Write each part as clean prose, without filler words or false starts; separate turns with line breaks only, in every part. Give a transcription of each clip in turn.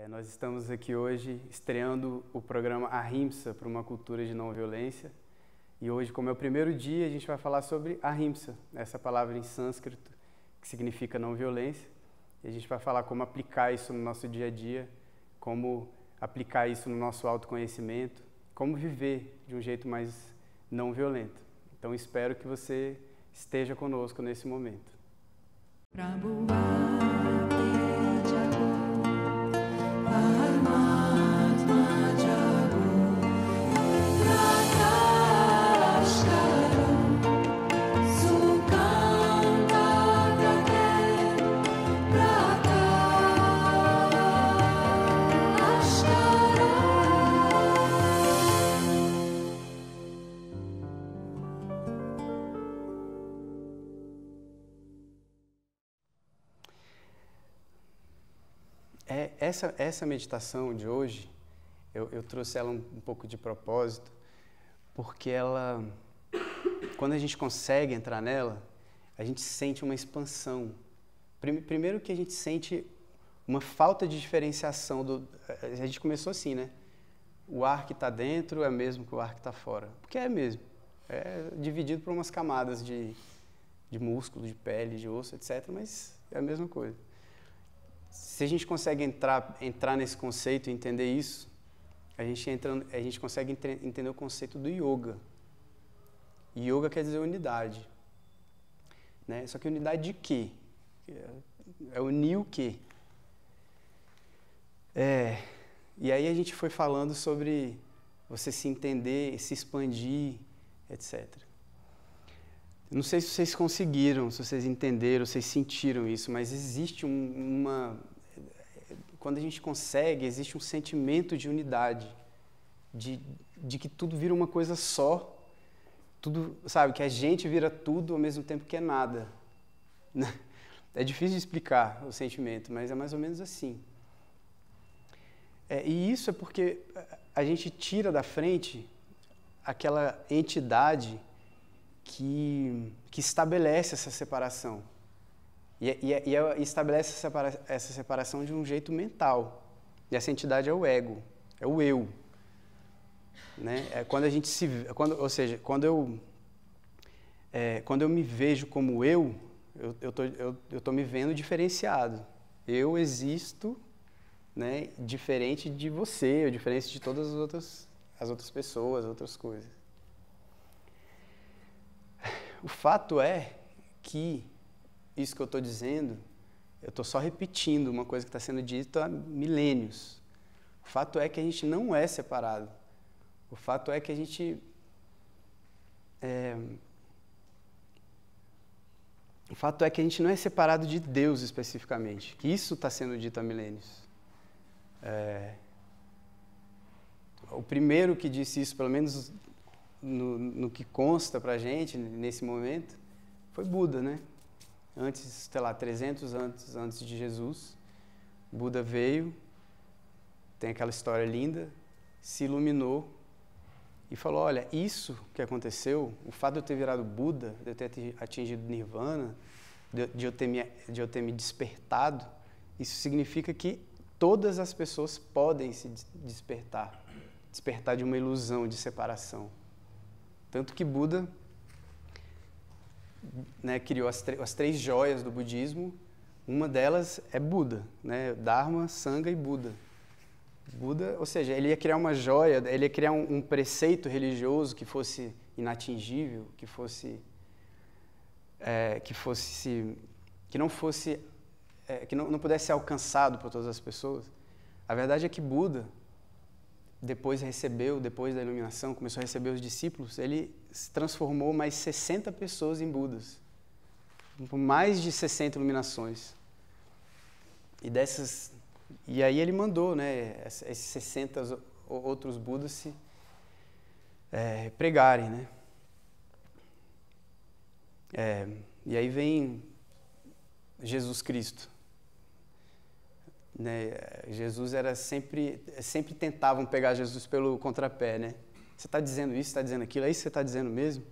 Nós estamos aqui hoje estreando o programa Ahimsa para uma cultura de não violência. E hoje, como é o primeiro dia, a gente vai falar sobre Ahimsa, essa palavra em sânscrito que significa não violência. E a gente vai falar como aplicar isso no nosso dia a dia, como aplicar isso no nosso autoconhecimento, como viver de um jeito mais não violento. Então, espero que você esteja conosco nesse momento. Essa meditação de hoje, eu trouxe ela um pouco de propósito, porque ela, quando a gente consegue entrar nela, a gente sente uma expansão. Primeiro que a gente sente uma falta de diferenciação. A gente começou assim, né? O ar que está dentro é o mesmo que o ar que está fora. Porque é mesmo. É dividido por umas camadas de músculo, de pele, de osso, etc. Mas é a mesma coisa. Se a gente consegue entrar nesse conceito e entender isso, a gente consegue entender o conceito do yoga. Yoga quer dizer unidade. Né? Só que unidade de quê? É unir o quê? E aí a gente foi falando sobre você se entender, se expandir, etc. Não sei se vocês conseguiram, se vocês entenderam, se vocês sentiram isso, mas existe quando a gente consegue, existe um sentimento de unidade, de que tudo vira uma coisa só, tudo, sabe, que a gente vira tudo ao mesmo tempo que é nada. É difícil de explicar o sentimento, mas é mais ou menos assim. E isso é porque a gente tira da frente aquela entidade que estabelece essa separação. E estabelece essa separação de um jeito mental. E essa entidade é o ego, é o eu. Né? Quando a gente quando eu me vejo como eu tô me vendo diferenciado. Eu existo, né, diferente de você, diferente de todas as outras pessoas, outras coisas. O fato é que isso que eu estou dizendo, eu estou só repetindo uma coisa que está sendo dita há milênios. O fato é que a gente não é separado. O fato é que a gente... O fato é que a gente não é separado de Deus especificamente. Que isso está sendo dito há milênios. O primeiro que disse isso, pelo menos no que consta para a gente nesse momento, foi Buda, né? Antes, 300 anos antes de Jesus, Buda veio, tem aquela história linda, se iluminou e falou, olha, isso que aconteceu, o fato de eu ter virado Buda, de eu ter atingido Nirvana, de eu ter me despertado, isso significa que todas as pessoas podem se despertar de uma ilusão de separação. Tanto que Buda, né, criou as três joias do budismo. Uma delas é Buda, né? Dharma, Sangha e Buda. Buda, ou seja, ele ia criar uma joia, ele ia criar um preceito religioso que fosse inatingível, que não pudesse ser alcançado por todas as pessoas. A verdade é que Buda, depois da iluminação, começou a receber os discípulos, ele se transformou mais 60 pessoas em Budas. Por mais de 60 iluminações. E aí ele mandou, né, esses 60 outros Budas se pregarem, né? E aí vem Jesus Cristo. Né? Jesus sempre tentavam pegar Jesus pelo contrapé, né? Você está dizendo isso, você está dizendo aquilo, é isso que você está dizendo mesmo?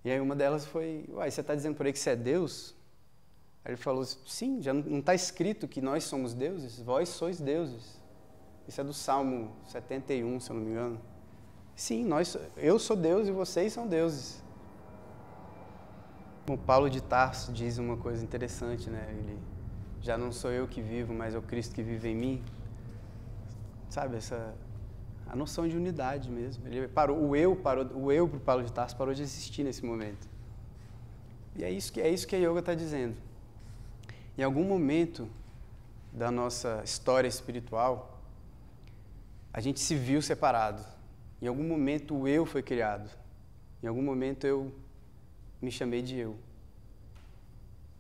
E aí uma delas foi, você está dizendo por aí que você é Deus? Aí ele falou, sim, já não está escrito que nós somos deuses? Vós sois deuses. Isso é do Salmo 71, se eu não me engano. Sim, eu sou Deus e vocês são deuses. O Paulo de Tarso diz uma coisa interessante, né? Ele, já não sou eu que vivo, mas é o Cristo que vive em mim. Sabe, a noção de unidade mesmo. Ele parou, o eu para o Paulo de Tarso parou de existir nesse momento. E é isso que a yoga está dizendo. Em algum momento da nossa história espiritual, a gente se viu separado. Em algum momento o eu foi criado. Em algum momento eu me chamei de eu.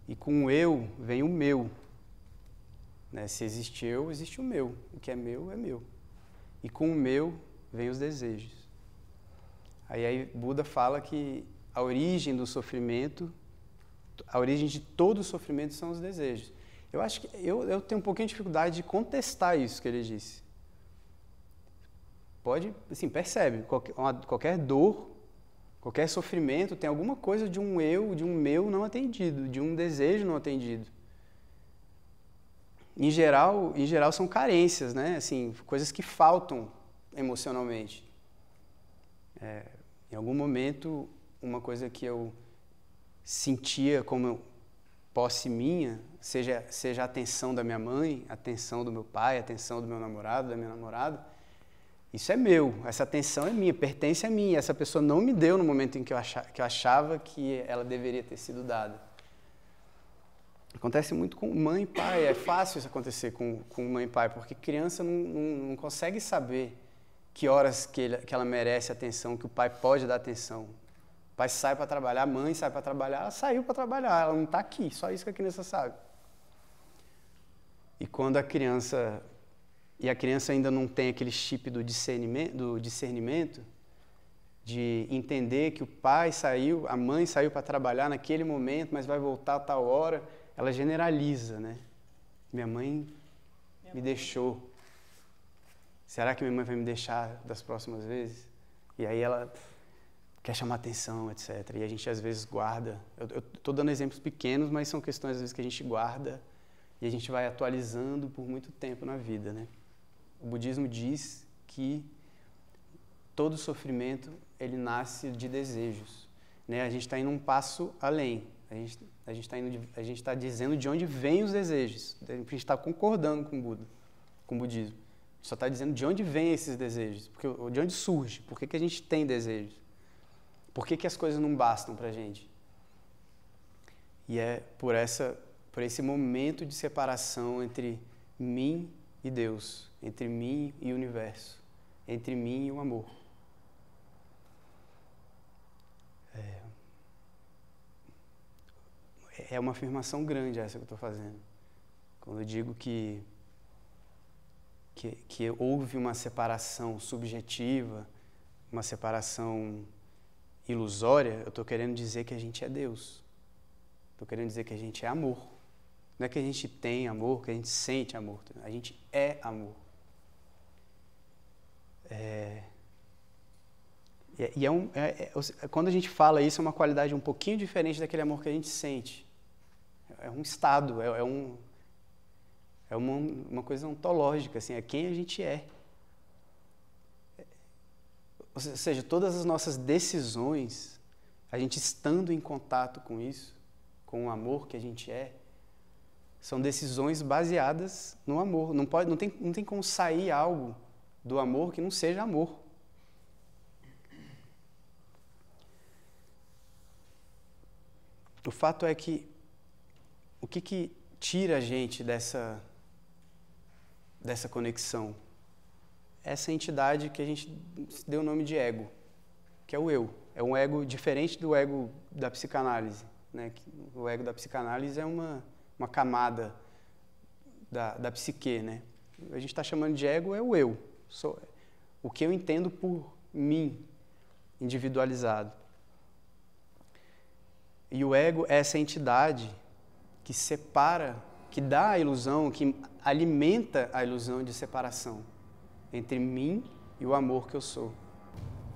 E com o eu vem o meu. Né? Se existe eu, existe o meu. O que é meu, é meu. E com o meu vem os desejos. Aí Buda fala que a origem do sofrimento, a origem de todo o sofrimento são os desejos. Eu acho que eu tenho um pouquinho de dificuldade de contestar isso que ele disse. Pode, assim, percebe, qualquer dor, qualquer sofrimento tem alguma coisa de um eu, de um meu não atendido, de um desejo não atendido. Em geral são carências, né? Assim, coisas que faltam emocionalmente. Em algum momento, uma coisa que eu sentia como posse minha, seja a atenção da minha mãe, a atenção do meu pai, a atenção do meu namorado, da minha namorada, isso é meu, essa atenção é minha, pertence a mim. Essa pessoa não me deu no momento em que eu achava que ela deveria ter sido dada. Acontece muito com mãe e pai, é fácil isso acontecer com mãe e pai, porque criança não consegue saber que horas que ela merece atenção, que o pai pode dar atenção. O pai sai para trabalhar, a mãe sai para trabalhar, ela saiu para trabalhar, ela não está aqui, só isso que a criança sabe. E quando a criança ainda não tem aquele chip do discernimento, de entender que o pai saiu, a mãe saiu para trabalhar naquele momento, mas vai voltar a tal hora, ela generaliza, né? Minha mãe me deixou. Será que minha mãe vai me deixar das próximas vezes? E aí ela quer chamar atenção, etc. E a gente às vezes guarda. Eu estou dando exemplos pequenos, mas são questões às vezes que a gente guarda e a gente vai atualizando por muito tempo na vida, né? O budismo diz que todo sofrimento ele nasce de desejos, né? A gente está indo um passo além. A gente está dizendo de onde vêm os desejos. A gente está concordando com o Buda, com o budismo. A gente só está dizendo de onde vêm esses desejos, de onde surge, por que a gente tem desejos, por que as coisas não bastam para a gente. E é por esse momento de separação entre mim e Deus, entre mim e o universo, entre mim e o amor. É uma afirmação grande essa que eu estou fazendo. Quando eu digo que houve uma separação subjetiva, uma separação ilusória, eu estou querendo dizer que a gente é Deus. Estou querendo dizer que a gente é amor. Não é que a gente tem amor, que a gente sente amor. A gente é amor. Quando a gente fala isso, é uma qualidade um pouquinho diferente daquele amor que a gente sente. É um estado, é uma coisa ontológica, assim, é quem a gente é. Ou seja, todas as nossas decisões, a gente estando em contato com isso, com o amor que a gente é, são decisões baseadas no amor. Não tem como sair algo do amor que não seja amor. O fato é que o que tira a gente dessa conexão? Essa entidade que a gente deu o nome de ego, que é o eu. É um ego diferente do ego da psicanálise, né? O ego da psicanálise é uma camada da psique, né? A gente está chamando de ego é o eu. O que eu entendo por mim, individualizado. E o ego é essa entidade que separa, que dá a ilusão, que alimenta a ilusão de separação entre mim e o amor que eu sou.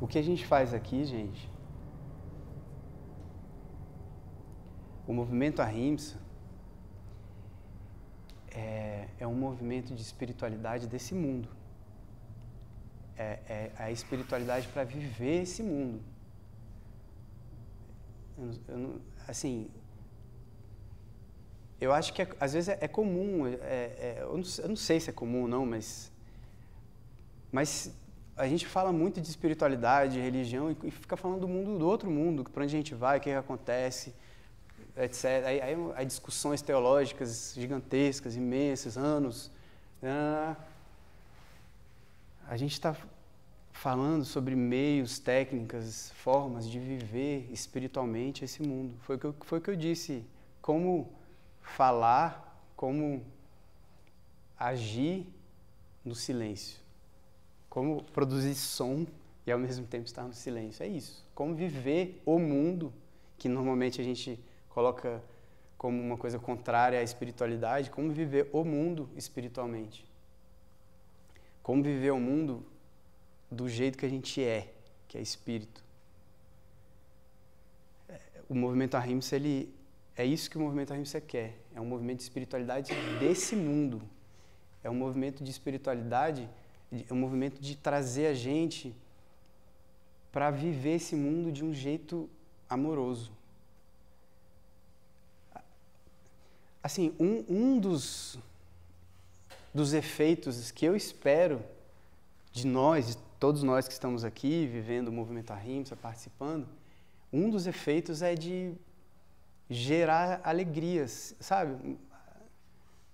O que a gente faz aqui, gente, o movimento Ahimsa é um movimento de espiritualidade desse mundo. é a espiritualidade para viver esse mundo. Assim, eu acho que às vezes é comum, eu não sei se é comum ou não, mas a gente fala muito de espiritualidade, de religião e fica falando do mundo, do outro mundo, para onde a gente vai, o que acontece, etc. Aí discussões teológicas gigantescas, imensas, anos. A gente está falando sobre meios, técnicas, formas de viver espiritualmente esse mundo. Foi o que eu disse. Como falar, como agir no silêncio. Como produzir som e ao mesmo tempo estar no silêncio. É isso. Como viver o mundo, que normalmente a gente coloca como uma coisa contrária à espiritualidade, como viver o mundo espiritualmente. Como viver o mundo do jeito que a gente que é espírito. O movimento Ahimsa, é isso que o movimento Ahimsa quer. É um movimento de espiritualidade desse mundo. É um movimento de espiritualidade, é um movimento de trazer a gente para viver esse mundo de um jeito amoroso. Assim, um dos efeitos que eu espero de nós, de todos nós que estamos aqui, vivendo o movimento Ahimsa, participando, um dos efeitos é de gerar alegrias, sabe?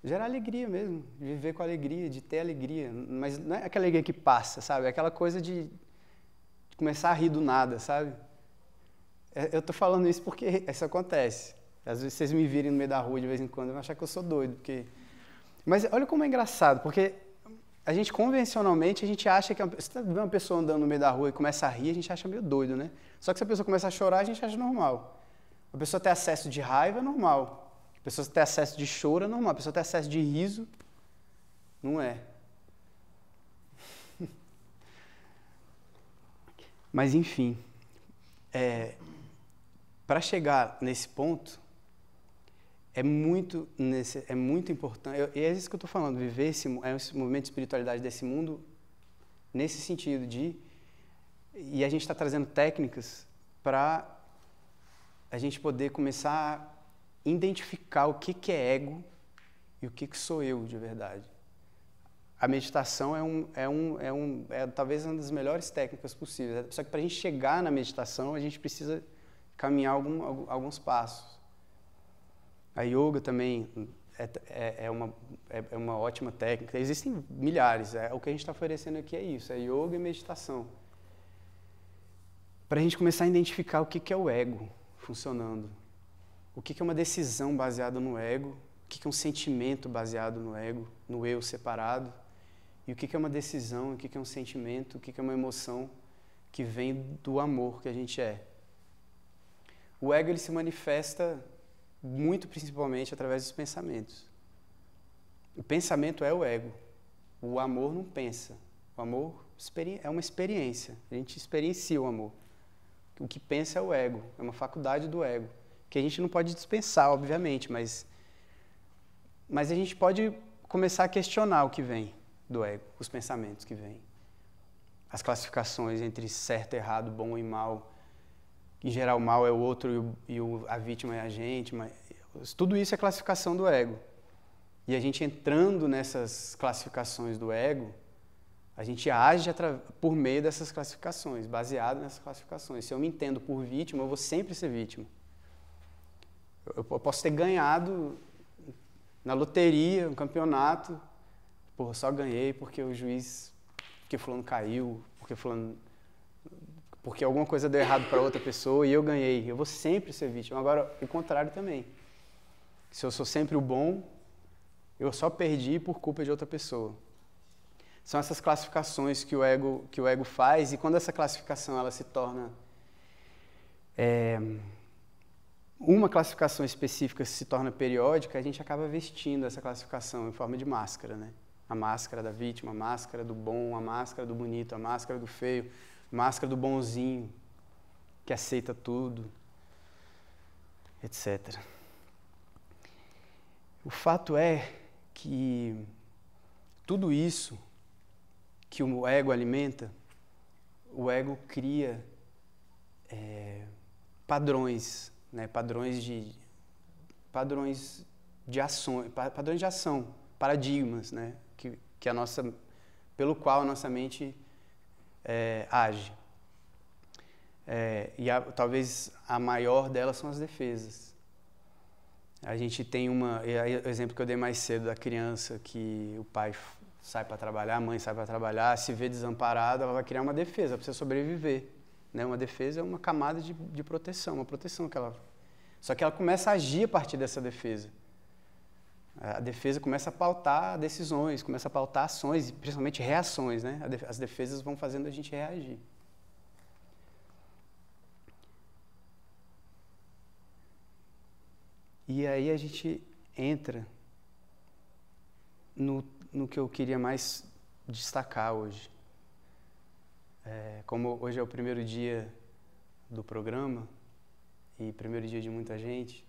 Gerar alegria mesmo, de viver com alegria, de ter alegria, mas não é aquela alegria que passa, sabe? É aquela coisa de começar a rir do nada, sabe? Eu tô falando isso porque isso acontece. Às vezes vocês me virem no meio da rua de vez em quando, vão achar que eu sou doido, porque... Mas olha como é engraçado, porque a gente convencionalmente, a gente acha que... Você tá vendo uma pessoa andando no meio da rua e começa a rir, a gente acha meio doido, né? Só que se a pessoa começa a chorar, a gente acha normal. A pessoa ter acesso de raiva é normal. A pessoa ter acesso de choro é normal. A pessoa ter acesso de riso, não é. Mas, enfim, para chegar nesse ponto, é muito importante, e é isso que eu estou falando, viver esse movimento de espiritualidade desse mundo, nesse sentido e a gente está trazendo técnicas para a gente poder começar a identificar o que é ego e o que sou eu de verdade. A meditação é talvez uma das melhores técnicas possíveis, só que para a gente chegar na meditação, a gente precisa caminhar alguns passos. A yoga também é uma ótima técnica. Existem milhares. O que a gente está oferecendo aqui é isso, é yoga e meditação. Para a gente começar a identificar o que é o ego funcionando. O que é uma decisão baseada no ego, o que é um sentimento baseado no ego, no eu separado, e o que é uma decisão, o que é um sentimento, o que é uma emoção que vem do amor que a gente é. O ego ele se manifesta muito principalmente através dos pensamentos. O pensamento é o ego. O amor não pensa. O amor é uma experiência. A gente experiencia o amor. O que pensa é o ego. É uma faculdade do ego. Que a gente não pode dispensar, obviamente, mas a gente pode começar a questionar o que vem do ego, os pensamentos que vêm. As classificações entre certo, errado, bom e mal. Em geral, o mal é o outro e a vítima é a gente. Mas tudo isso é classificação do ego. E a gente entrando nessas classificações do ego, a gente age por meio dessas classificações, baseado nessas classificações. Se eu me entendo por vítima, eu vou sempre ser vítima. Eu posso ter ganhado na loteria, um campeonato, só ganhei porque o juiz, porque fulano caiu, porque alguma coisa deu errado para outra pessoa e eu ganhei. Eu vou sempre ser vítima. Agora, o contrário também. Se eu sou sempre o bom, eu só perdi por culpa de outra pessoa. São essas classificações que o ego faz, e quando essa classificação ela se torna uma classificação específica se torna periódica, a gente acaba vestindo essa classificação em forma de máscara, né? A máscara da vítima, a máscara do bom, a máscara do bonito, a máscara do feio, a máscara do bonzinho, que aceita tudo, etc. O fato é que tudo isso que o ego alimenta, o ego cria padrões, né? Padrões de ação, paradigmas, né? Pelo qual a nossa mente age. Talvez a maior delas são as defesas. A gente tem o exemplo que eu dei mais cedo da criança que o pai sai para trabalhar, a mãe sai para trabalhar, se vê desamparada, ela vai criar uma defesa, ela precisa sobreviver. Né? Uma defesa é uma camada de proteção, uma proteção que ela... Só que ela começa a agir a partir dessa defesa. A defesa começa a pautar decisões, começa a pautar ações, principalmente reações, né? As defesas vão fazendo a gente reagir. E aí a gente entra no que eu queria mais destacar hoje. Como hoje é o primeiro dia do programa e primeiro dia de muita gente,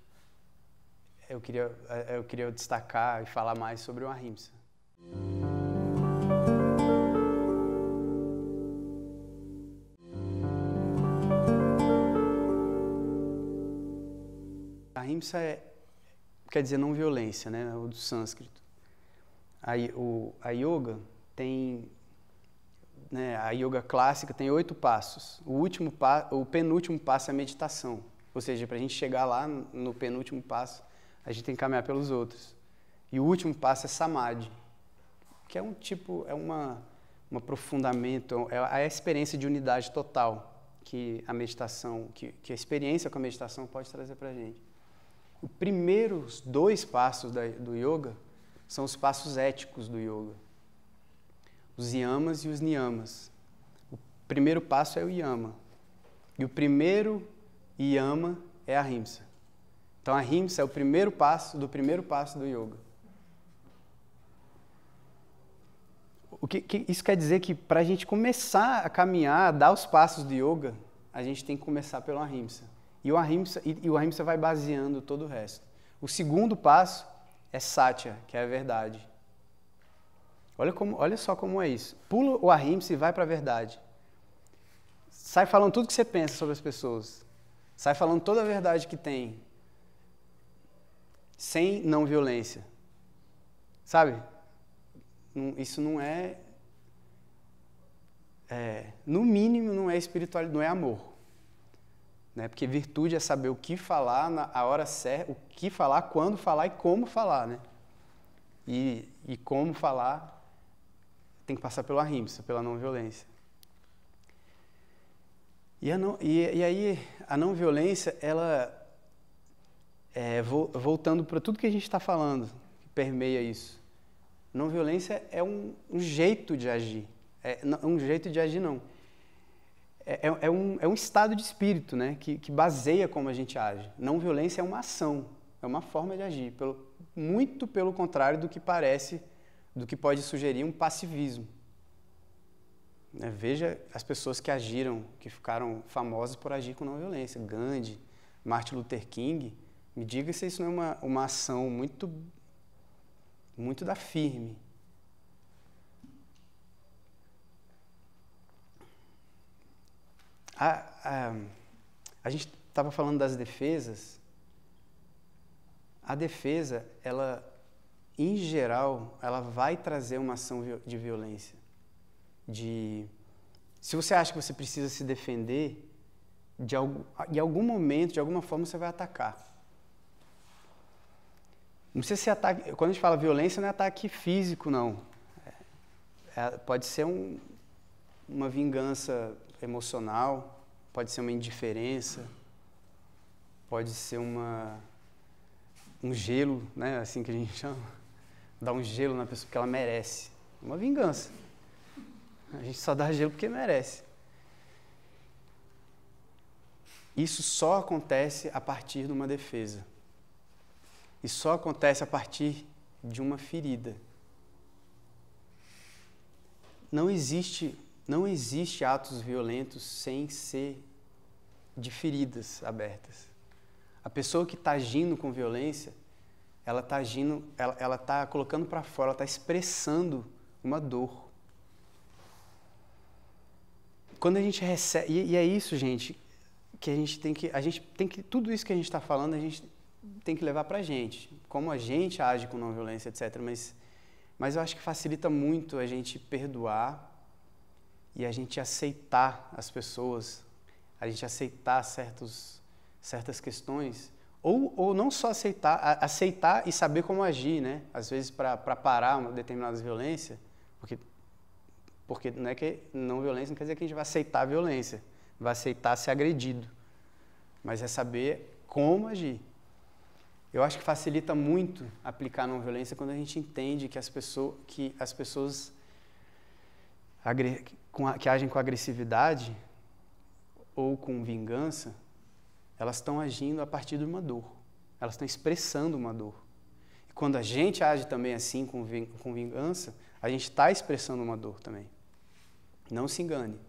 eu queria destacar e falar mais sobre o Ahimsa. Ahimsa quer dizer não violência, né? O do sânscrito. A yoga tem, né? A yoga clássica tem 8 passos. O penúltimo passo é a meditação. Ou seja, para a gente chegar lá no penúltimo passo, a gente tem que caminhar pelos outros. E o último passo é samadhi, que é um aprofundamento, é a experiência de unidade total que a meditação, que a experiência com a meditação pode trazer para a gente. Os primeiros 2 passos do yoga são os passos éticos do yoga. Os yamas e os niyamas. O primeiro passo é o yama. E o primeiro yama é a ahimsa. Então a ahimsa é o primeiro passo do yoga. Isso quer dizer que para a gente começar a caminhar, a dar os passos do yoga, a gente tem que começar pelo ahimsa. E o ahimsa vai baseando todo o resto. O segundo passo é satya, que é a verdade. Olha só como é isso. Pula o ahimsa e vai para a verdade. Sai falando tudo que você pensa sobre as pessoas. Sai falando toda a verdade que tem. Sem não violência. Sabe? Isso não no mínimo não é espiritualidade, não é amor. Né? Porque virtude é saber o que falar na hora certa, o que falar, quando falar e como falar. Né? E como falar tem que passar pelo ahimsa, pela não violência. E aí a não violência, ela, voltando para tudo que a gente está falando, que permeia isso, não violência é um jeito de agir. Um jeito de agir não. É um estado de espírito, né, que baseia como a gente age. Não violência é uma ação, é uma forma de agir, muito pelo contrário do que pode sugerir um passivismo. Veja as pessoas que agiram, que ficaram famosas por agir com não violência. Gandhi, Martin Luther King. Me diga se isso não é uma ação muito da firme. A gente estava falando das defesas. A defesa, ela, em geral, ela vai trazer uma ação de violência. Se você acha que você precisa se defender, em algum momento, de alguma forma, você vai atacar. Não sei se ataque... Quando a gente fala violência, não é ataque físico, não. Pode ser uma vingança emocional, pode ser uma indiferença, pode ser um gelo, né, assim que a gente chama, dar um gelo na pessoa porque ela merece. Uma vingança. A gente só dá gelo porque merece. Isso só acontece a partir de uma defesa. E só acontece a partir de uma ferida. Não existe atos violentos sem ser de feridas abertas. A pessoa que está agindo com violência, ela está colocando para fora, ela está expressando uma dor. quando a gente recebe... E é isso, gente, que tudo isso que a gente está falando, a gente tem que levar pra gente. Como a gente age com não violência, etc. Mas eu acho que facilita muito a gente perdoar e a gente aceitar as pessoas, a gente aceitar certas questões, ou não só aceitar e saber como agir, né? Às vezes para parar uma determinada violência, porque não é que não violência não quer dizer que a gente vai aceitar a violência, vai aceitar ser agredido, mas é saber como agir. Eu acho que facilita muito aplicar não violência quando a gente entende que as pessoas que agem com agressividade ou com vingança, elas estão agindo a partir de uma dor. Elas estão expressando uma dor. E quando a gente age também assim, com vingança, a gente está expressando uma dor também. Não se engane.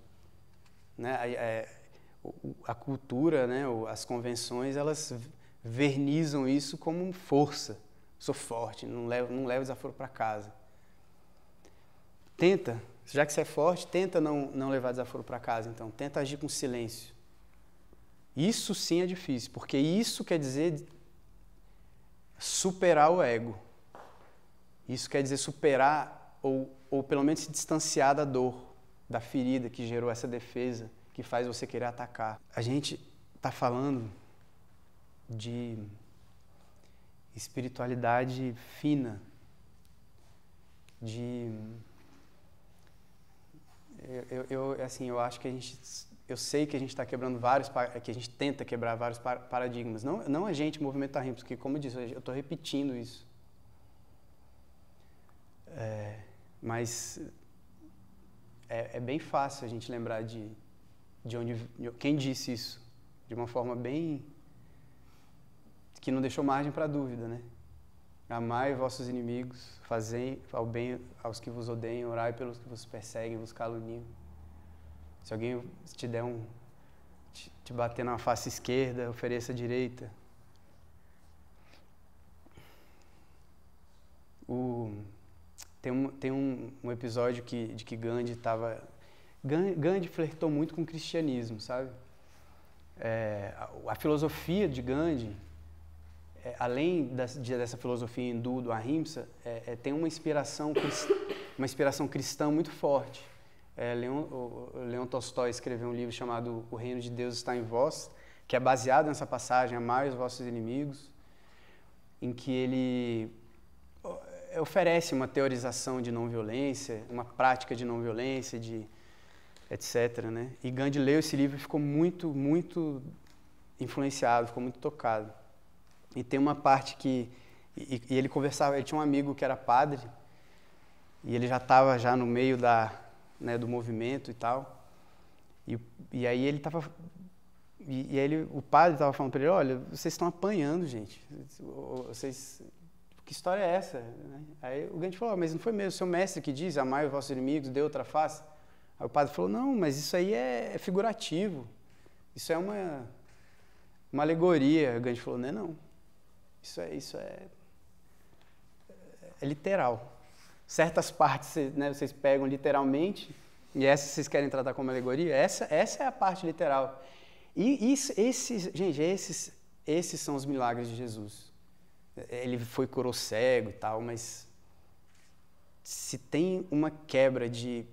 Né? A cultura, né? As convenções, elas vernizam isso como força. Sou forte, não levo desaforo para casa. Tenta, já que você é forte, tenta não levar desaforo para casa, então. Tenta agir com silêncio. Isso sim é difícil, porque isso quer dizer superar o ego. Isso quer dizer superar, ou pelo menos se distanciar da dor, da ferida que gerou essa defesa, que faz você querer atacar. A gente está falando de espiritualidade fina, eu acho que eu sei que a gente está quebrando que a gente tenta quebrar vários paradigmas. Não a gente, o movimento da RIMS, porque, como eu disse, eu estou repetindo isso. Mas é bem fácil a gente lembrar de quem disse isso, de uma forma bem... que não deixou margem para dúvida, né? Amai vossos inimigos, fazei ao bem aos que vos odeiam, orai pelos que vos perseguem, vos caluniam. Se alguém te der te bater na face esquerda, ofereça a direita. Tem um episódio de que Gandhi estava... Gandhi flertou muito com o cristianismo, sabe? A filosofia de Gandhi, além dessa filosofia hindu do Ahimsa, tem uma inspiração cristã muito forte. Leon Tolstói escreveu um livro chamado O Reino de Deus está em Vós, que é baseado nessa passagem, amai os vossos inimigos, em que ele oferece uma teorização de não violência, uma prática de não violência, etc. Né? E Gandhi leu esse livro e ficou muito, muito influenciado, ficou muito tocado. E tem uma parte que... E ele conversava, ele tinha um amigo que era padre, e ele já estava no meio do movimento e tal. E aí ele estava... o padre estava falando para ele, olha, vocês estão apanhando, gente. Que história é essa? Aí o Gandhi falou, mas não foi mesmo o seu mestre que diz, amai os vossos inimigos, dê outra face? Aí o padre falou, não, mas isso aí é figurativo. Isso é uma alegoria. O Gandhi falou, não. Isso é literal. Certas partes, né, vocês pegam literalmente, e essa vocês querem tratar como alegoria, essa é a parte literal. E esses são os milagres de Jesus. Ele curou cego e tal, mas se tem uma quebra de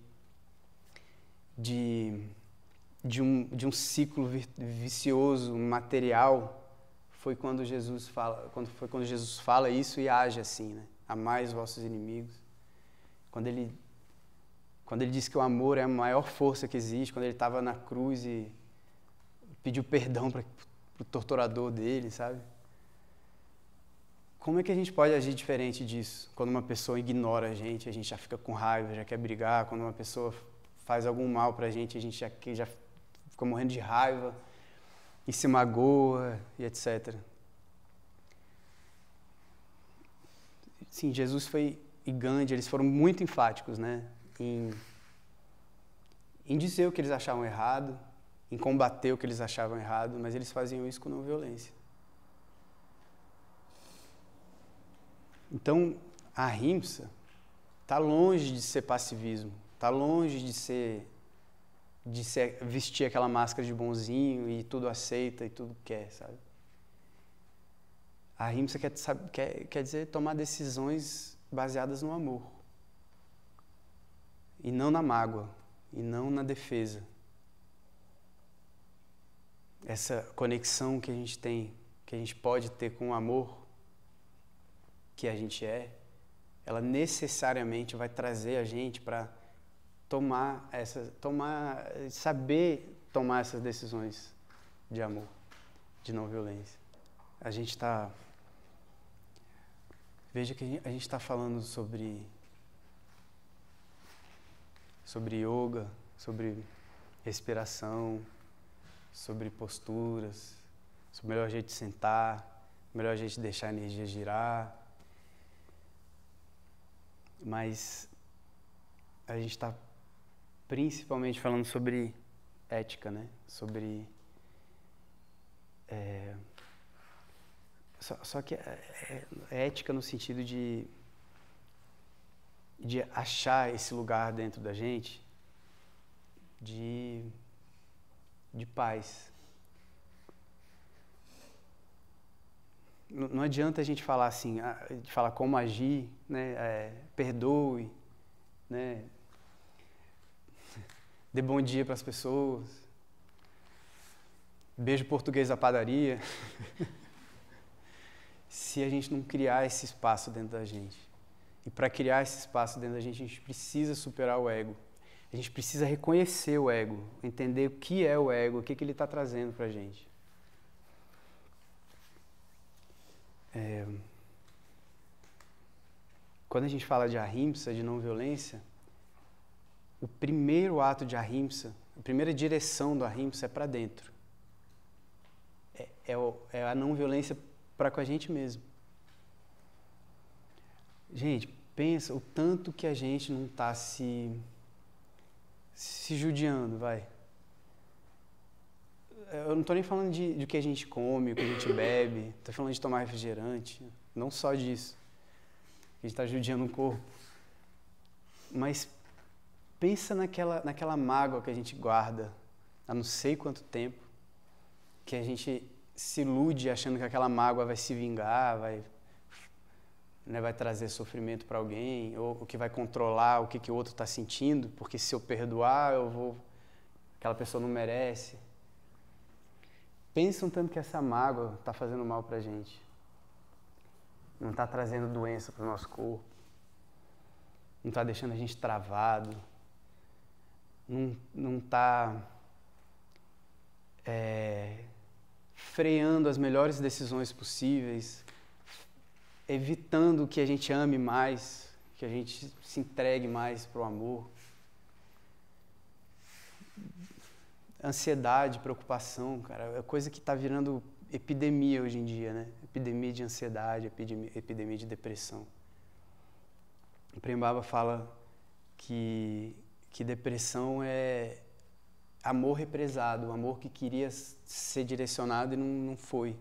um ciclo vicioso, material, foi quando Jesus fala isso e age assim, né? Amai os vossos inimigos. Quando ele diz que o amor é a maior força que existe, quando ele estava na cruz e pediu perdão para o torturador dele, sabe? Como é que a gente pode agir diferente disso? Quando uma pessoa ignora a gente já fica com raiva, já quer brigar. Quando uma pessoa faz algum mal pra gente já fica morrendo de raiva e se magoa e etc. Sim, Jesus e Gandhi, eles foram muito enfáticos, né? Em dizer o que eles achavam errado, em combater o que eles achavam errado, mas eles faziam isso com não violência. Então, a ahimsa está longe de ser passivismo, está longe de vestir aquela máscara de bonzinho e tudo aceita e tudo quer, sabe? A ahimsa quer dizer tomar decisões baseadas no amor. E não na mágoa, e não na defesa. Essa conexão que a gente tem, que a gente pode ter com o amor que a gente ela necessariamente vai trazer a gente para saber tomar essas decisões de amor, de não violência. Veja que a gente está falando sobre yoga, sobre respiração, sobre posturas, sobre o melhor jeito de sentar, o melhor jeito de deixar a energia girar. Mas a gente está principalmente falando sobre ética, né? Sobre... Só que é ética no sentido de achar esse lugar dentro da gente de paz. Não adianta a gente falar assim, de falar como agir, né? Perdoe, né? Dê bom dia para as pessoas, beijo português da padaria, se a gente não criar esse espaço dentro da gente. E para criar esse espaço dentro da gente, a gente precisa superar o ego. A gente precisa reconhecer o ego, entender o que é o ego, o que ele está trazendo para a gente. Quando a gente fala de ahimsa, de não violência, o primeiro ato de ahimsa, a primeira direção do ahimsa é para dentro. É a não violência para com a gente mesmo. Gente, pensa o tanto que a gente não está se judiando, vai. Eu não estou nem falando de que a gente come, o que a gente bebe, estou falando de tomar refrigerante, não só disso. A gente está judiando o corpo. Mas pensa naquela mágoa que a gente guarda há não sei quanto tempo, que a gente se ilude achando que aquela mágoa vai se vingar, vai trazer sofrimento para alguém, ou que vai controlar o que o outro está sentindo, porque se eu perdoar, aquela pessoa não merece. Pensa um tanto que essa mágoa está fazendo mal para a gente. Não está trazendo doença para o nosso corpo. Não está deixando a gente travado. Não está freando as melhores decisões possíveis, evitando que a gente ame mais, que a gente se entregue mais para o amor. Ansiedade, preocupação, cara, é coisa que está virando epidemia hoje em dia, né? Epidemia de ansiedade, epidemia de depressão. O Prem Baba fala que depressão é amor represado, amor que queria ser direcionado e não foi,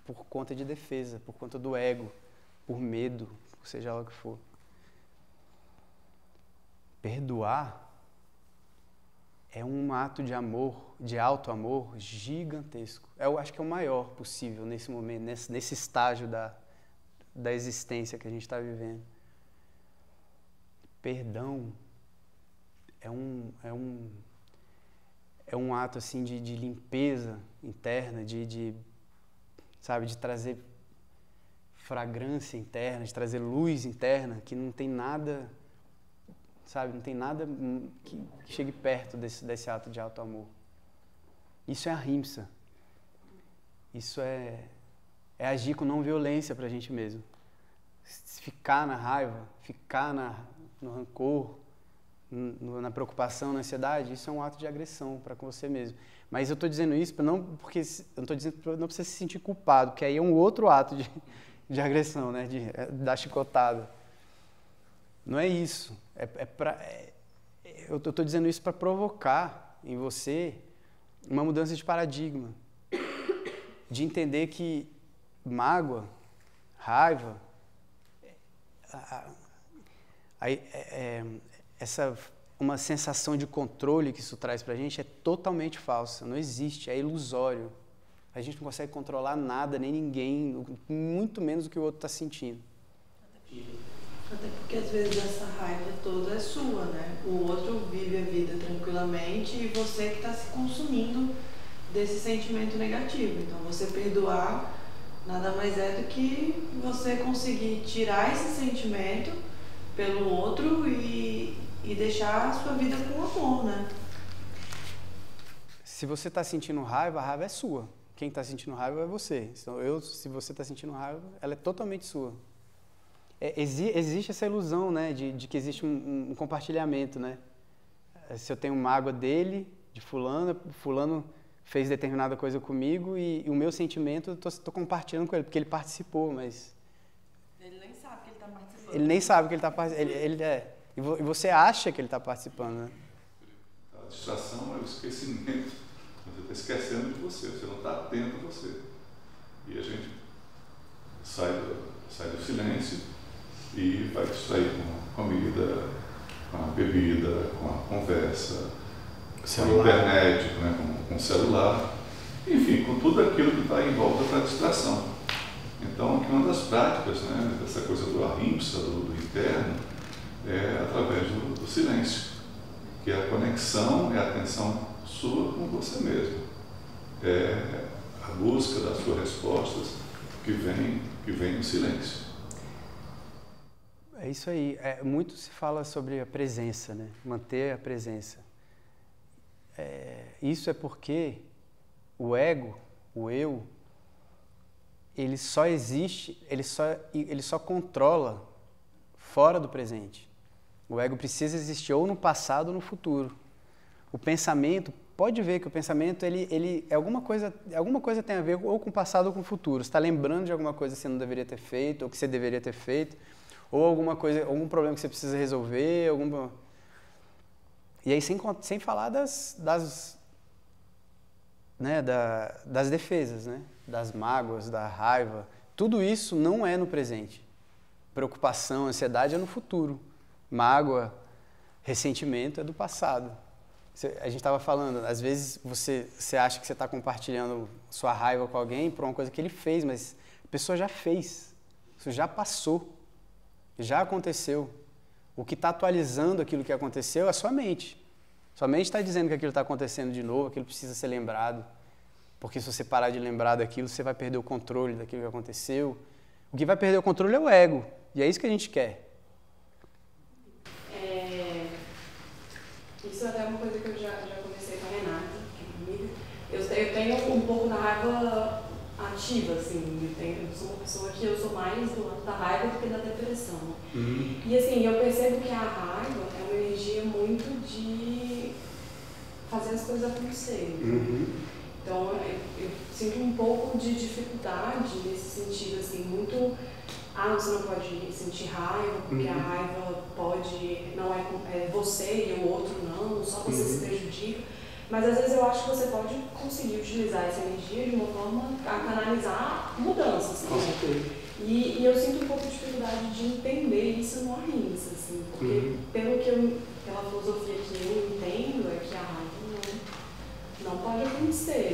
por conta de defesa, por conta do ego, por medo, seja lá o que for. Perdoar é um ato de amor, de alto amor gigantesco. Eu acho que é o maior possível nesse momento, nesse estágio da existência que a gente está vivendo. Perdão é um ato assim de limpeza interna, de trazer fragrância interna, de trazer luz interna, que não tem nada, não tem nada que chegue perto desse ato de alto amor. Isso é ahimsa. Isso é agir com não violência pra gente mesmo. Ficar na raiva, ficar no rancor, na preocupação, na ansiedade, isso é um ato de agressão para com você mesmo. Mas eu estou dizendo isso porque eu não estou dizendo para não precisa se sentir culpado, que aí é um outro ato de agressão, né? De dar chicotada. Não é isso. Eu estou dizendo isso para provocar em você uma mudança de paradigma, de entender que mágoa, raiva, uma sensação de controle que isso traz pra gente é totalmente falsa, não existe, é ilusório. A gente não consegue controlar nada, nem ninguém, muito menos o que o outro está sentindo.
Até porque às vezes essa raiva toda é sua, né? O outro vive a vida tranquilamente e você que está se consumindo desse sentimento negativo. Então você perdoar nada mais é do que você conseguir tirar esse sentimento pelo outro e deixar a sua vida com amor, né?
Se você está sentindo raiva, a raiva é sua. Quem está sentindo raiva é você. Então, se você está sentindo raiva, ela é totalmente sua. Existe essa ilusão, né, de que existe um compartilhamento, né? Se eu tenho mágoa dele, de fulano fez determinada coisa comigo e o meu sentimento eu estou compartilhando com ele, porque ele participou, mas...
Ele nem sabe que ele está participando.
Ele nem sabe que ele está participando. E você acha que ele está participando, né?
A distração é o esquecimento. Você está esquecendo de você, você não está atento a você. E a gente sai do silêncio e vai distrair com a comida, com a bebida, com a conversa, com a internet, né, com o celular, enfim, com tudo aquilo que está em volta para a distração. Então, uma das práticas, né, dessa coisa do ahimsa, do interno, é através do silêncio, que é a conexão, é a atenção sua com você mesmo. É a busca das suas respostas que vem no silêncio.
É isso aí. Muito se fala sobre a presença, né? Manter a presença. Isso é porque o ego, o eu, ele só existe, ele só controla fora do presente. O ego precisa existir ou no passado ou no futuro. O pensamento, pode ver que o pensamento, ele alguma coisa tem a ver ou com o passado ou com o futuro. Você está lembrando de alguma coisa que você não deveria ter feito, ou que você deveria ter feito, ou alguma coisa, algum problema que você precisa resolver, E aí, sem falar das defesas, né? Das mágoas, da raiva. Tudo isso não é no presente. Preocupação, ansiedade é no futuro. Mágoa, ressentimento é do passado. A gente estava falando, às vezes você acha que você está compartilhando sua raiva com alguém por uma coisa que ele fez, mas a pessoa já fez. Isso já passou. Já aconteceu. O que está atualizando aquilo que aconteceu é a sua mente. Sua mente está dizendo que aquilo está acontecendo de novo, aquilo precisa ser lembrado. Porque se você parar de lembrar daquilo, você vai perder o controle daquilo que aconteceu. O que vai perder o controle é o ego. E é isso que a gente quer.
Isso é até uma coisa que eu já conversei com a Renata, que é amiga. Eu tenho um pouco da raiva ativa, assim. Eu sou uma pessoa que eu sou mais do lado da raiva do que da depressão.
Uhum.
E assim, eu percebo que a raiva é uma energia muito de fazer as coisas acontecerem.
Uhum.
Então, eu sinto um pouco de dificuldade nesse sentido, assim, muito... você não pode sentir raiva, porque a raiva não é você e o outro não, só você se prejudica. Mas às vezes eu acho que você pode conseguir utilizar essa energia de uma forma a canalizar mudanças.
Com certeza.
E eu sinto um pouco de dificuldade de entender isso no ahimsa, assim, porque pela filosofia que eu entendo é que a raiva não pode acontecer.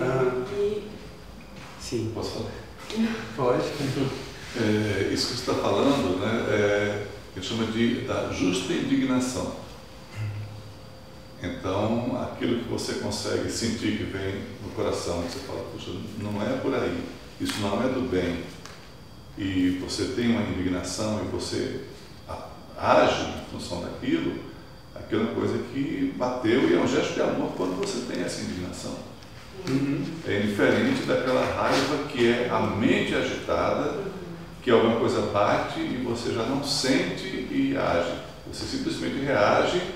Sim.
Posso falar?
Pode.
Isso que você está falando, né, ele chama da justa indignação. Então, aquilo que você consegue sentir que vem no coração, você fala, puxa, não é por aí, isso não é do bem, e você tem uma indignação e você age em função daquilo, aquilo é uma coisa que bateu e é um gesto de amor quando você tem essa indignação. É diferente daquela raiva que é a mente agitada, que alguma coisa bate e você já não sente e age. Você simplesmente reage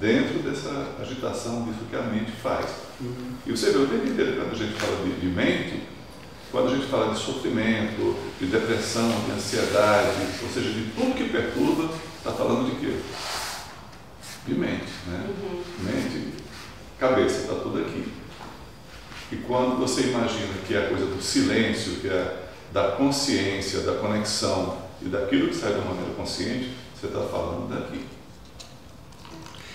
dentro dessa agitação, disso que a mente faz. E você vê o tempo inteiro, quando a gente fala de mente, quando a gente fala de sofrimento, de depressão, de ansiedade, ou seja, de tudo que perturba, está falando de quê? De mente, né? Mente, cabeça, está tudo aqui. E quando você imagina que é a coisa do silêncio, que é da consciência, da conexão e daquilo que sai de uma maneira consciente, você está falando daqui.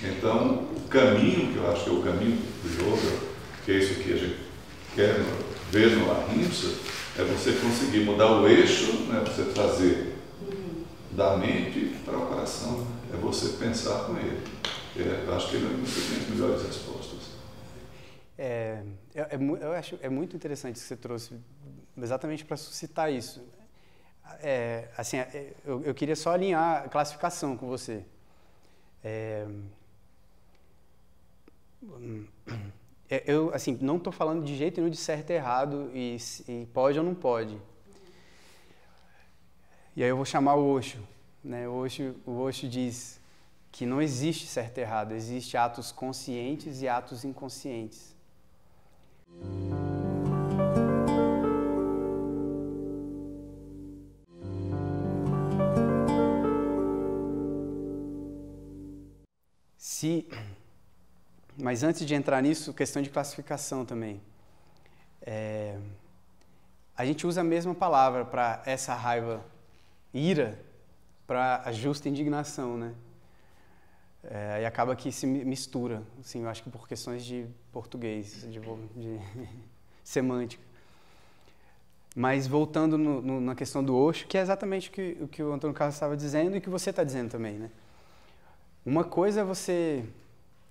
Então, o caminho, que eu acho que é o caminho do yoga, que é isso que a gente quer ver no Ahimsa, é você conseguir mudar o eixo, né? Você trazer da mente para o coração, é você pensar com ele. Eu acho que você tem as melhores respostas.
Eu acho muito interessante que você trouxe, exatamente para suscitar isso. Assim, eu queria só alinhar a classificação com você. Eu assim, não estou falando de jeito nenhum de certo e errado e pode ou não pode. E aí eu vou chamar o Osho, né? O Osho diz que não existe certo e errado, existe atos conscientes e atos inconscientes. Mas antes de entrar nisso, questão de classificação também. A gente usa a mesma palavra para essa raiva, ira, para a justa indignação, né? E acaba que se mistura, assim, eu acho que por questões de português, de semântica. Mas voltando na questão do Osho, que é exatamente o que o Antônio Carlos estava dizendo e que você está dizendo também, né? Uma coisa é você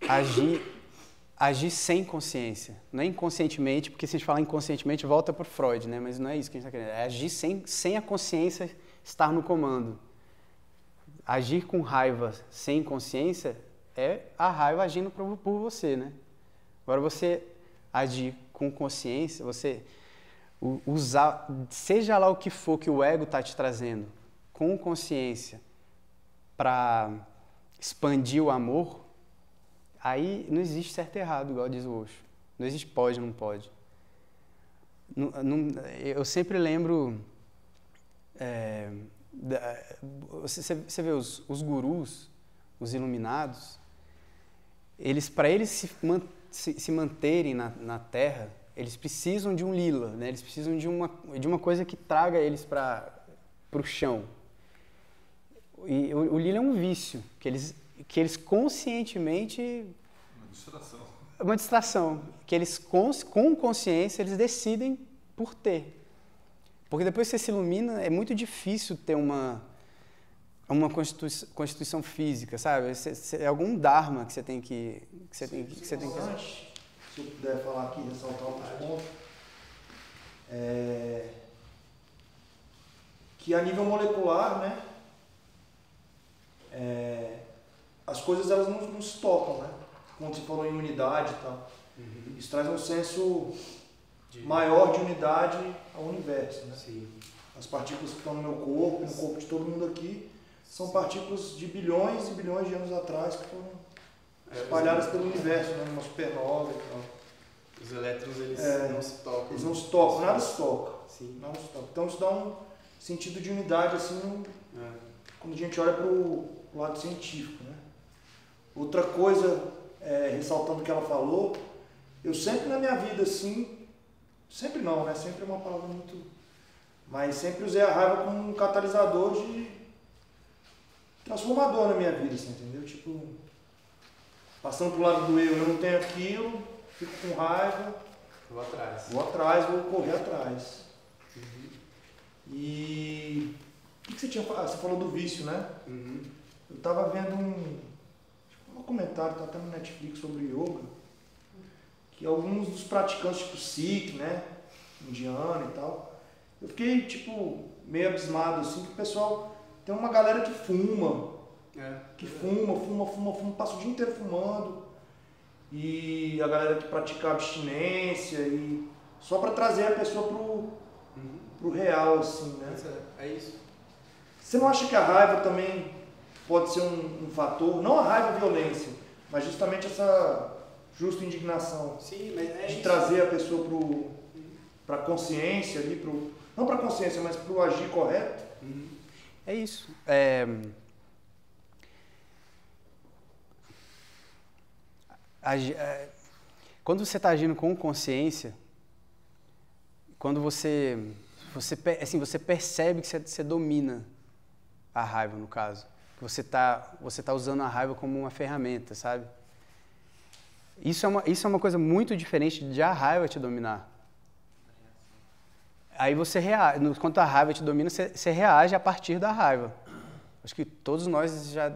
agir sem consciência, não é inconscientemente, porque se a gente falar inconscientemente volta para o Freud, né? Mas não é isso que a gente está querendo, é agir sem a consciência estar no comando. Agir com raiva sem consciência é a raiva agindo por você, né? Agora você agir com consciência, você usar, seja lá o que for que o ego está te trazendo, com consciência, para expandir o amor, aí não existe certo e errado, igual diz o Osho. Não existe pode ou não pode. Eu sempre lembro... Você vê os gurus, os iluminados, para eles se manterem na Terra, eles precisam de um lila, né? Eles precisam de uma coisa que traga eles para o chão. E o lila é um vício, que eles conscientemente... Uma distração. Que eles, com consciência, eles decidem por ter. Porque depois que você se ilumina, é muito difícil ter uma constituição física, sabe? É algum dharma que você tem que...
Se eu puder falar aqui, ressaltar alguns pontos, que a nível molecular, né, as coisas elas não se tocam, né? Quando você falou em unidade e tal. Uhum. Isso traz um senso maior de unidade ao universo, né? Sim. As partículas que estão no meu corpo, no corpo de todo mundo aqui, são partículas de bilhões e bilhões de anos atrás que foram espalhadas pelo universo, né? Numa supernova e tal.
Os elétrons, eles não se tocam.
Eles não se tocam, nada se toca. Sim. Nada se toca. Então isso dá um sentido de unidade, assim, quando a gente olha para o lado científico, né? Outra coisa, ressaltando o que ela falou, eu sempre na minha vida, assim, sempre não, né? Sempre é uma palavra muito... Mas sempre usei a raiva como um catalisador de... transformador na minha vida, assim, entendeu? Tipo, passando pro lado do eu não tenho aquilo, fico com raiva...
Vou
atrás, vou correr atrás. Uhum. E... O que você tinha falado? Você falou do vício, né? Uhum. Eu tava vendo um comentário, tá até no Netflix, sobre yoga, que alguns dos praticantes, tipo Sikh, né, indiano e tal, eu fiquei, tipo, meio abismado, assim, que o pessoal, tem uma galera que fuma, fuma, passa o dia inteiro fumando, e a galera que pratica abstinência, e só para trazer a pessoa pro real, assim, né?
É isso.
Você não acha que a raiva também pode ser um fator, não a raiva e a violência, mas justamente essa justa indignação?
Sim, mas
de isso. Trazer a pessoa para a consciência, ali, não para a consciência, mas para o agir correto?
É isso. Quando você está agindo com consciência, quando você percebe que você domina a raiva, no caso. você tá usando a raiva como uma ferramenta, sabe? Isso é uma coisa muito diferente de a raiva te dominar. Aí você reage, enquanto a raiva te domina, você reage a partir da raiva. Acho que todos nós já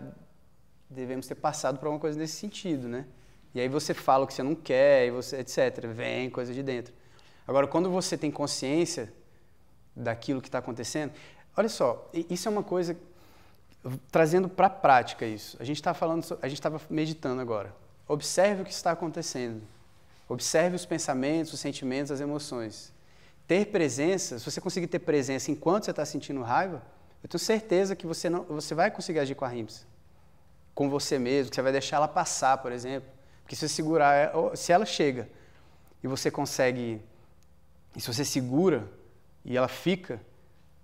devemos ter passado por alguma coisa nesse sentido, né? E aí você fala o que você não quer, e você, etc. Vem coisa de dentro. Agora, quando você tem consciência daquilo que está acontecendo, olha só, isso é uma coisa, trazendo para a prática isso. A gente estava meditando agora. Observe o que está acontecendo. Observe os pensamentos, os sentimentos, as emoções. Ter presença, se você conseguir ter presença enquanto você está sentindo raiva, eu tenho certeza que você vai conseguir agir com a rímpice. Com você mesmo, que você vai deixar ela passar, por exemplo. Porque se você segurar, se ela chega e você consegue, e se você segura e ela fica,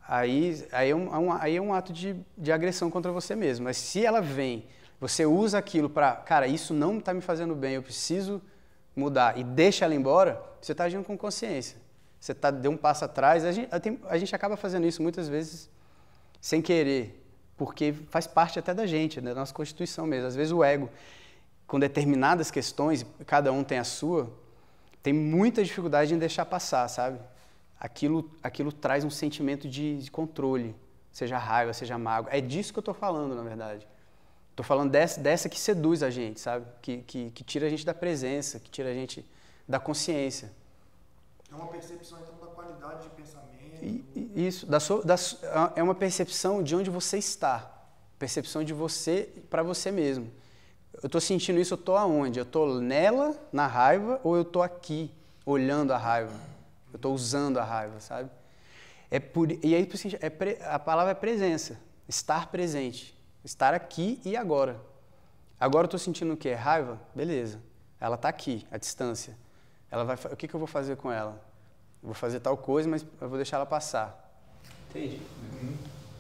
aí é um ato de agressão contra você mesmo. Mas se ela vem, você usa aquilo para, cara, isso não está me fazendo bem, eu preciso mudar, e deixa ela embora, você está agindo com consciência. Você deu um passo atrás, a gente acaba fazendo isso muitas vezes sem querer, porque faz parte até da gente, da nossa constituição mesmo. Às vezes o ego, com determinadas questões, cada um tem a sua, tem muita dificuldade em deixar passar, sabe? Aquilo traz um sentimento de controle, seja raiva, seja mágoa. É disso que eu estou falando, na verdade. Estou falando dessa que seduz a gente, sabe? Que tira a gente da presença, que tira a gente da consciência.
É uma percepção, então, da qualidade de pensamento.
Isso, é uma percepção de onde você está. Percepção de você para você mesmo. Eu estou sentindo isso, eu estou aonde? Eu estou nela, na raiva, ou eu estou aqui, olhando a raiva? Eu estou usando a raiva, sabe? E aí a palavra é presença, estar presente, estar aqui e agora. Agora eu estou sentindo o quê? Raiva? Beleza. Ela está aqui, à distância. O que eu vou fazer com ela? Eu vou fazer tal coisa, mas eu vou deixar ela passar. Entende?
Uhum.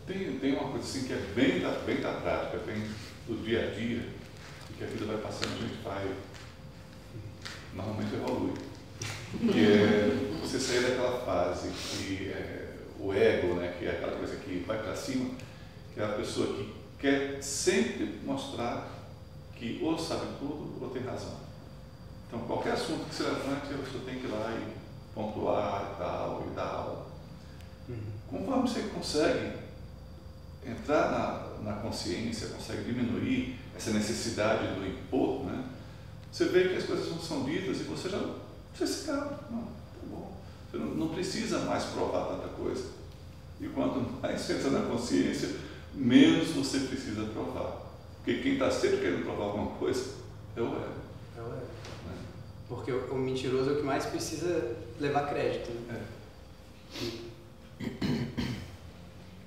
Tem uma coisa assim que é bem da prática, bem do dia a dia, e que a vida vai passando, a gente vai, normalmente evolui. Que é você sair daquela fase que o ego, né, que é aquela coisa que vai para cima, que é a pessoa que quer sempre mostrar que ou sabe tudo ou tem razão. Então, qualquer assunto que se levante, você tem que ir lá e pontuar e dar aula. Conforme você consegue entrar na consciência, consegue diminuir essa necessidade do impor, né? Você vê que as coisas não são ditas e você se calma. Não, tá bom. Você não precisa mais provar tanta coisa. E quanto mais você entra na consciência, menos você precisa provar. Porque quem está sempre querendo provar alguma coisa é o ego.
É o ego. Porque o mentiroso é o que mais precisa levar crédito. Né?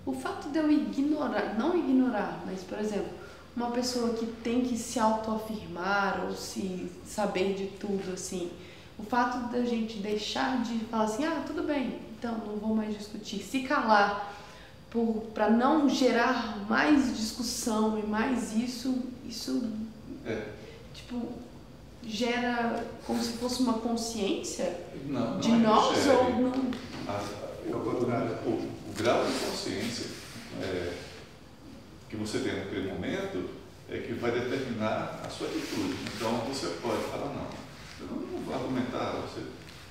O fato de eu ignorar, não ignorar, mas, por exemplo, uma pessoa que tem que se autoafirmar ou se saber de tudo, assim, o fato da gente deixar de falar assim, tudo bem, então não vou mais discutir, se calar para não gerar mais discussão e mais isso tipo, gera como se fosse uma consciência de nós ou não?
O grau de consciência que você tem naquele momento é que vai determinar a sua atitude. Então você pode falar, não, eu não vou argumentar,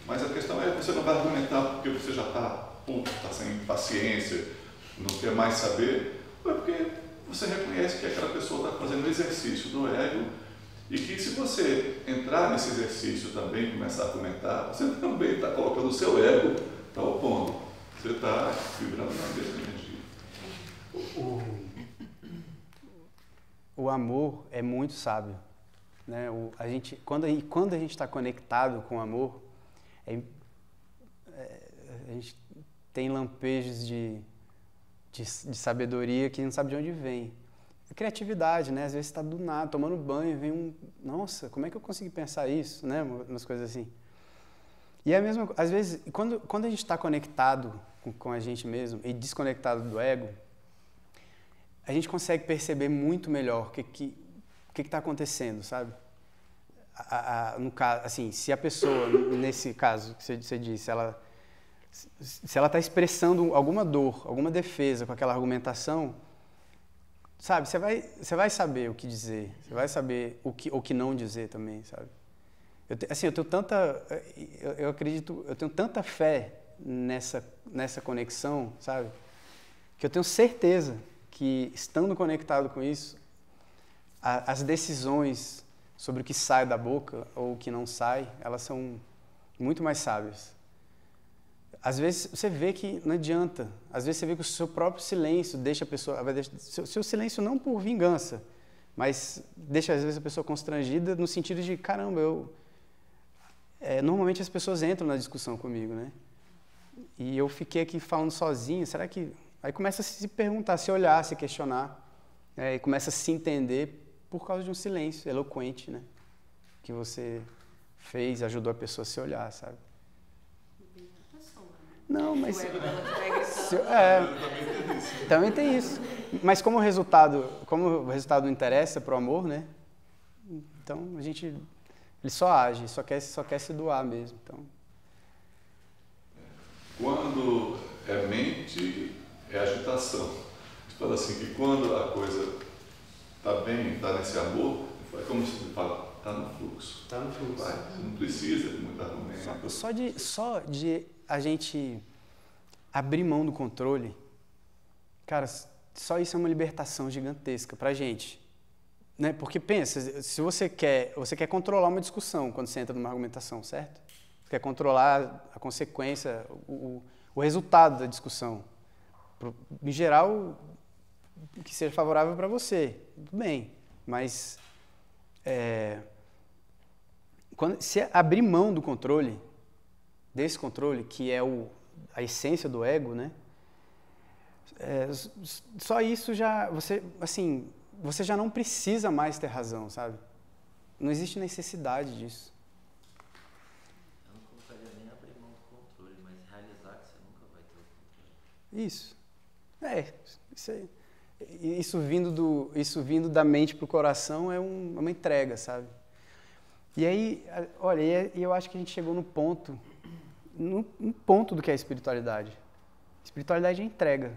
mas a questão é que você não vai argumentar porque você já está sem paciência, não quer mais saber, ou é porque você reconhece que aquela pessoa está fazendo exercício do ego. E que se você entrar nesse exercício também, começar a argumentar, você também está colocando o seu ego, está opondo. Você está vibrando na mesma energia.
O amor é muito sábio. Né? Quando a gente está conectado com o amor, a gente tem lampejos de sabedoria que não sabe de onde vem. Criatividade, né? Às vezes você está do nada, tomando banho e vem nossa, como é que eu consegui pensar isso, né? Umas coisas assim. E é a mesma, às vezes, quando a gente está conectado com a gente mesmo e desconectado do ego, a gente consegue perceber muito melhor o que está acontecendo, sabe? No caso, assim, se a pessoa, nesse caso que você disse, se ela está expressando alguma dor, alguma defesa com aquela argumentação, sabe, você vai saber o que dizer, você vai saber o que não dizer também, sabe? Eu tenho tanta, eu acredito, eu tenho tanta fé nessa conexão, sabe? Que eu tenho certeza que, estando conectado com isso, as decisões sobre o que sai da boca ou o que não sai, elas são muito mais sábias. Às vezes você vê que não adianta, às vezes você vê que o seu próprio silêncio deixa a pessoa, seu silêncio não por vingança, mas deixa às vezes a pessoa constrangida no sentido de, caramba, normalmente as pessoas entram na discussão comigo, né? E eu fiquei aqui falando sozinho, será que... Aí começa a se perguntar, se olhar, se questionar, e começa a se entender por causa de um silêncio eloquente, né? Que você fez, ajudou a pessoa a se olhar, sabe? Não, mas... também tem isso. Mas como o resultado não interessa para o amor, né? Então ele só age, só quer se doar mesmo. Então.
Quando é mente, é agitação. Você fala assim que quando a coisa está bem, está nesse amor, é como se fala, está no fluxo.
Está no fluxo.
Vai, não precisa de muito argumento.
Só de a gente abrir mão do controle, cara, só isso é uma libertação gigantesca pra gente. Né? Porque pensa, se você quer controlar uma discussão quando você entra numa argumentação, certo? Você quer controlar a consequência, o resultado da discussão. Em geral, que seja favorável para você, tudo bem. Mas se abrir mão do controle, desse controle, que é a essência do ego, né? Só isso você já não precisa mais ter razão, sabe? Não existe necessidade disso.
Eu não colocaria nem abrir mão do controle, mas realizar que você nunca vai ter o controle. Isso vindo da mente para o coração é uma entrega, sabe? E aí, olha, eu acho que a gente chegou no ponto do que é a espiritualidade. Espiritualidade é entrega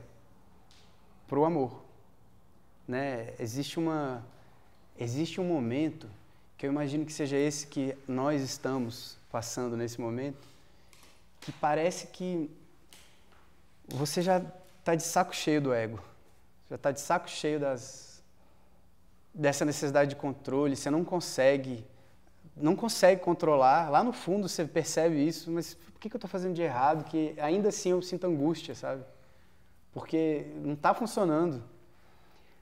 para o amor. Né? Existe um momento que eu imagino que seja esse que nós estamos passando nesse momento, que parece que você já está de saco cheio do ego, já está de saco cheio dessa necessidade de controle, você não consegue controlar, lá no fundo você percebe isso, mas por que eu estou fazendo de errado, que ainda assim eu sinto angústia, sabe? Porque não está funcionando.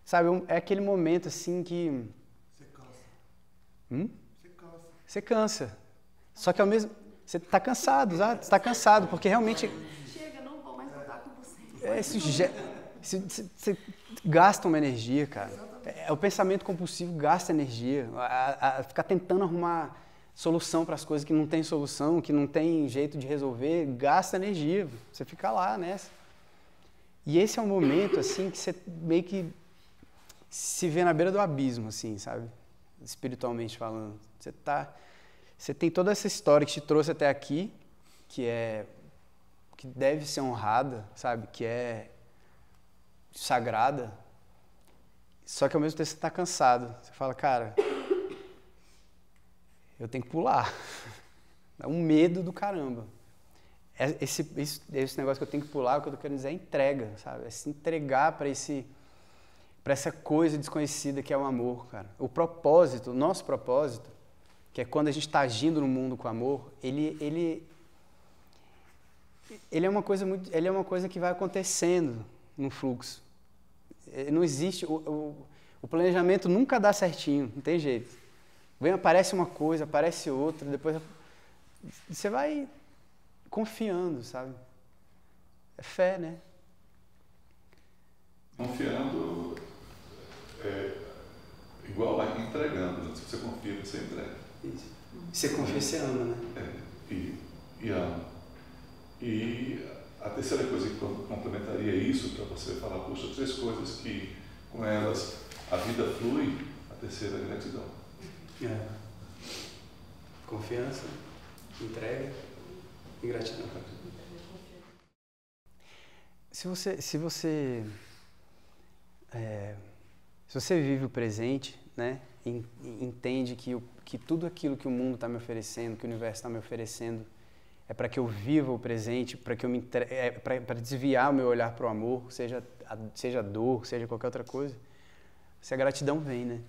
Sabe, é aquele momento assim que...
Você cansa.
Você cansa. Você cansa. Só que ao mesmo... Você está cansado, sabe? Você está cansado, porque realmente...
Chega, não vou mais lutar com você.
Você gasta uma energia, cara. O pensamento compulsivo gasta energia. Ficar tentando arrumar solução para as coisas que não tem solução, que não tem jeito de resolver, gasta energia. Você fica lá nessa. E esse é um momento, assim, que você meio que se vê na beira do abismo, assim, sabe? Espiritualmente falando. Você tem toda essa história que te trouxe até aqui, que deve ser honrada, sabe? Que é sagrada. Só que ao mesmo tempo você está cansado. Você fala, cara, eu tenho que pular. Dá um medo do caramba. Esse negócio que eu tenho que pular, o que eu tô querendo dizer é entrega, sabe? É se entregar para essa coisa desconhecida que é o amor, cara. O nosso propósito, que é quando a gente está agindo no mundo com amor, ele é uma coisa que vai acontecendo no fluxo. Não existe, o planejamento nunca dá certinho, não tem jeito. Aparece uma coisa, aparece outra, depois você vai confiando, sabe? É fé, né?
Confiando é igual a entregando. Se você confia, você entrega.
Isso. Você confia, você ama, né?
E ama. E a terceira coisa que complementaria isso, para você falar, puxa, 3 coisas que com elas a vida flui, a terceira é gratidão.
Confiança, entrega e gratidão. Se você Se você vive o presente, né, e entende que tudo aquilo que o mundo está me oferecendo, que o universo está me oferecendo, é para que eu viva o presente, para que eu para desviar o meu olhar para o amor, seja dor, seja qualquer outra coisa, se a gratidão vem, né?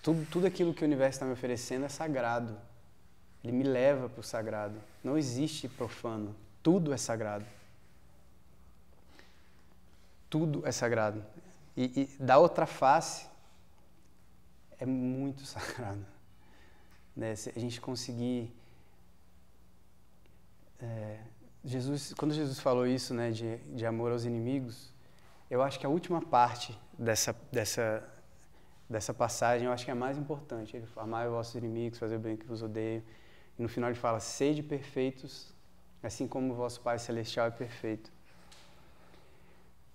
Tudo aquilo que o universo está me oferecendo é sagrado. Ele me leva para o sagrado. Não existe profano. Tudo é sagrado. Tudo é sagrado. E da outra face, é muito sagrado. Né? Se a gente conseguir... quando Jesus falou isso, né, de amor aos inimigos, eu acho que a última parte dessa passagem, eu acho que é a mais importante. Ele fala, amai os vossos inimigos, fazer o bem que vos odeio. E no final ele fala, sede perfeitos, assim como o vosso Pai Celestial é perfeito.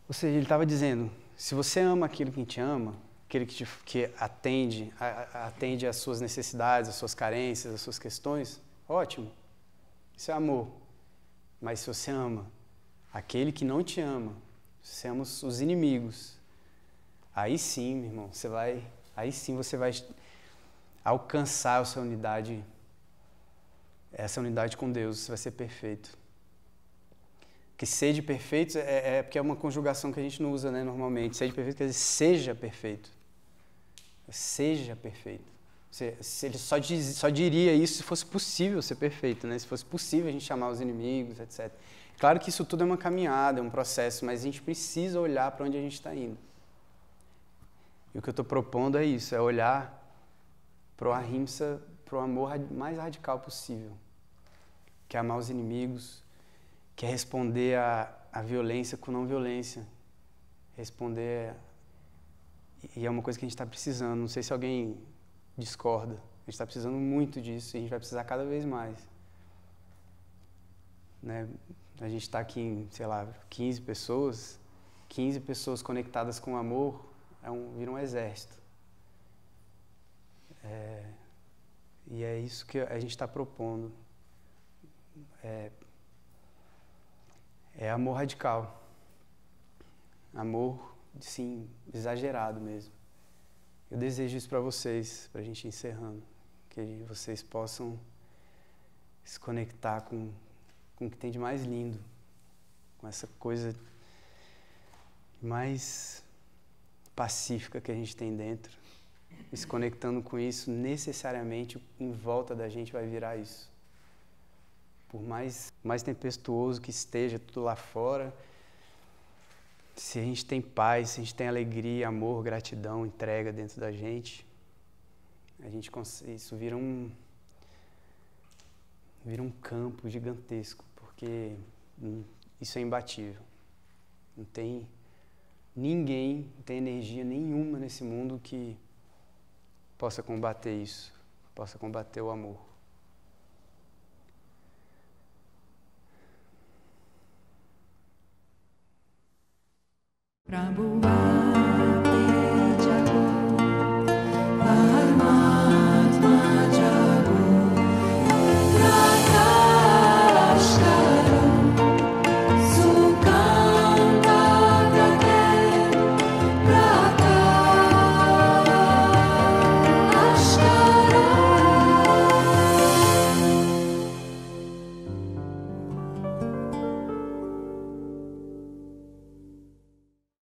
Ou seja, ele estava dizendo, se você ama aquilo que te ama, aquele que atende às suas necessidades, às suas carências, às suas questões, ótimo, isso é amor. Mas se você ama aquele que não te ama, se você ama os inimigos, aí sim, meu irmão, aí sim você vai alcançar essa unidade com Deus, você vai ser perfeito. Porque sede perfeito porque é uma conjugação que a gente não usa, né, normalmente. Sede perfeito quer dizer seja perfeito. Seja perfeito. Ele só diria isso se fosse possível ser perfeito, né? Se fosse possível a gente chamar os inimigos, etc. Claro que isso tudo é uma caminhada, é um processo, mas a gente precisa olhar para onde a gente está indo. E o que eu estou propondo é isso, é olhar para o ahimsa, para o amor mais radical possível. Que é amar os inimigos, que é responder à violência com não violência. Responder... E é uma coisa que a gente está precisando. Não sei se alguém discorda. A gente está precisando muito disso e a gente vai precisar cada vez mais. Né? A gente está aqui em, 15 pessoas conectadas com amor, vira um exército. E é isso que a gente está propondo. É amor radical. Amor, sim, exagerado mesmo. Eu desejo isso para vocês, para a gente ir encerrando. Que vocês possam se conectar com o que tem de mais lindo. Com essa coisa mais pacífica que a gente tem dentro. E se conectando com isso, necessariamente, em volta da gente vai virar isso. Por mais tempestuoso que esteja tudo lá fora, se a gente tem paz, se a gente tem alegria, amor, gratidão, entrega dentro da gente, isso vira um campo gigantesco, porque isso é imbatível. Não tem energia nenhuma nesse mundo que possa combater isso, possa combater o amor.
Prabhupada